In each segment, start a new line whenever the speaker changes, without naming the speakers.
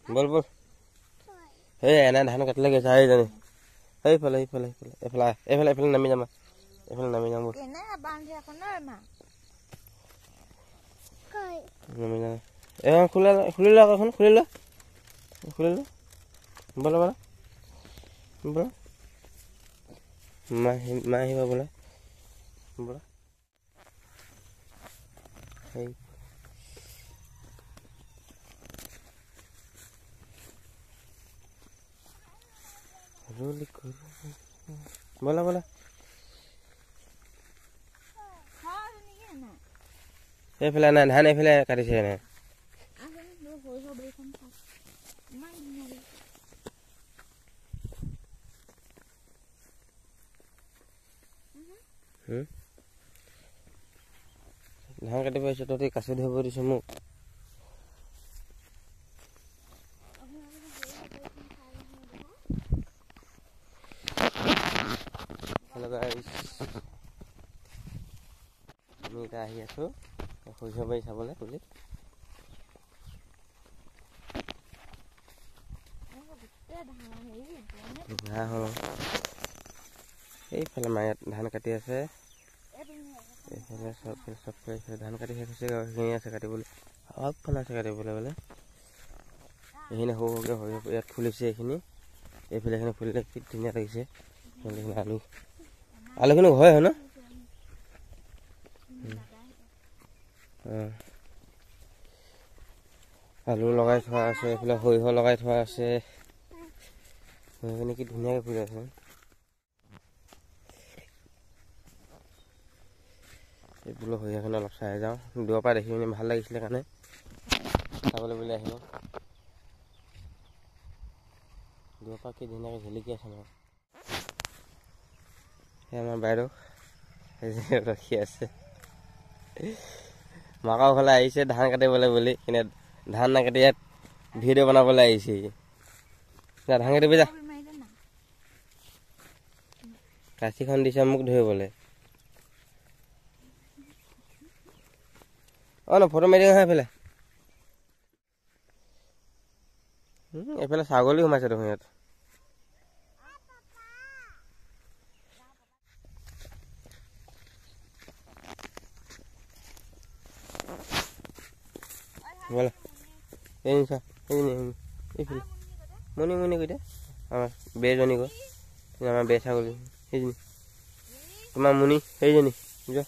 বল বল এই এনে ধান কাটিলে গৈছে আহি জানি এইফালে এইফালে এইফালে এইফালে এইফালে এইফালে নামি যাম এইফালে নামি যাম বল নামি যাম খুলি ল এখন খুলি ল বল বল বল মা আহিব বোলে বল এই बोला बोला এইফালে না ধান এইফালে কাটিছে না ধান কাটিব আহিছে তহঁতি কাচি ধৰিব দিছে মোক আমি এতিয়া আহি আছো সৰিয়হ বাৰী চাবলৈ বুলি এইফালে মায়ে ধান কাটি আছে এইফালে চবফালে ধান কাটি শেষ হৈছে সেইখিনি আছে কাটিবলৈ অলপমান আছে কাটিবলৈ বোলে এইখিনি সৰু সৰুকৈ সৰিয়হ ইয়াত ফুলিছে এইখিনি এইফালে এইখিনি ফুলিলে কি ধুনীয়া লাগিছে আলু আলুখিনি হয় ন আলু লগাই থোৱা আছে এইফালে সৰিয়হ লগাই থোৱা আছে সৰিয়হখিনি কি ধুনীয়াকৈ ফুলি আছে এইবোলো সৰিয়হখিনি অলপ চাই যাওঁ দূৰৰ পৰা দেখি পিনি ভাল লাগিছিলে কাৰণে চাবলৈ বুলি আহিলোঁ দূৰৰ পৰা কি ধুনীয়াকৈ ঝিলিকি আছে ন সেই আমাৰ বাইদেউ ৰখি আছে মাকৰ ঘৰলৈ আহিছে ধান কাটিবলৈ বুলি কিন্তু ধান নাকাটি ইয়াত ভিডিঅ' বনাবলৈ আহিছে ধান কাটিবি যা কাঁচিখন দিছে মোক ধৰিবলৈ অঁ ন ফটো মাৰি দিওঁ এইফালে এইফালে ছাগলী সোমাইছে দেখোন ইয়াত বলা এই নিছা এইফালে মনি মনি কৈ দে আমাৰ বেজনী গৈ আমাৰ বে ছাগলী সেইজনী তোমাৰ মুনি সেইজনী যোৱা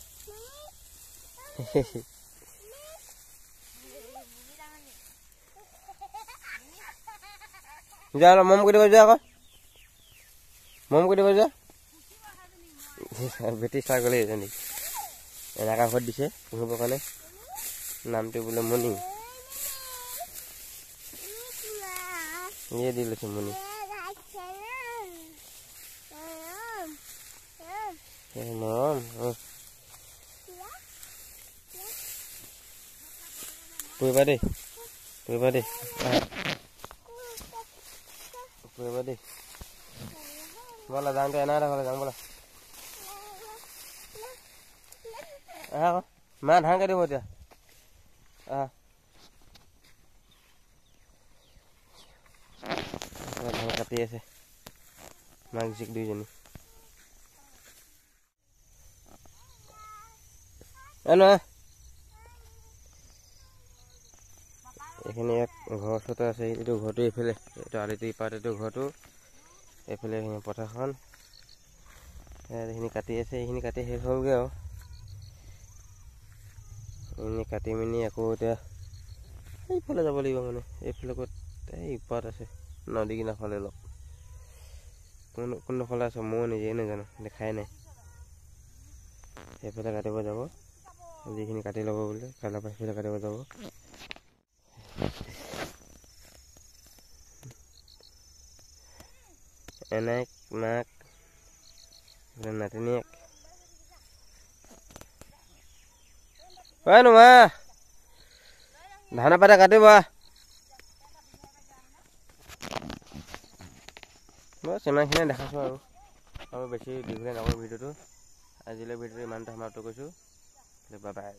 যা অলপ মম কৰি দিব যোৱা আকৌ মম কৰি দিব যোৱা বেটি ছাগলী এজনী এনেকা ঘৰত দিছে পুহিবৰ কাৰণে নামটো বোলে মনি দি লৈছে মনি মৰম পুহিবা দেই পুহিবা দেই পুহিবা দেই ব'লা যাওঁতে এনে এটা ঘৰলৈ যাওঁ ব'লা আহা আকৌ মা ধান কাটিব এতিয়া আহা ধান কাটি আছে মাক জীয়েক দুইজনী এইখিনি ইয়াত ঘৰ ওচৰতে আছে এইটো ঘৰটো এইফালে এইটো আলিটো ইপাত এইটো ঘৰটো এইফালে এইখিনি পথাৰখন এইখিনি কাটি আছে এইখিনি কাটি শেষ হ'লগৈ আৰু এইখিনি কাটি মেলি আকৌ এতিয়া এইফালে যাব লাগিব মানে এইফালে ক'ত এই ইপাত আছে নদী কিনাৰফালে অলপ কোনফালে আছে ময়ো নিজেই নাজানো দেখাই নাই সেইফালে কাটিব যাব যিখিনি কাটি ল'ব বোলে কাইলৈ পৰা সেইফালে কাটিব যাব এনাইক মাক নাতিনীয়েক মা ধান পাতা কাটিব বছ ইমানখিনিয়ে দেখাইছোঁ আৰু বেছি দীঘলীয়া নকৰোঁ ভিডিঅ'টো আজিলৈ ভিডিঅ'টো ইমানটা সমাপ্ত কৰিছোঁ বাই বাই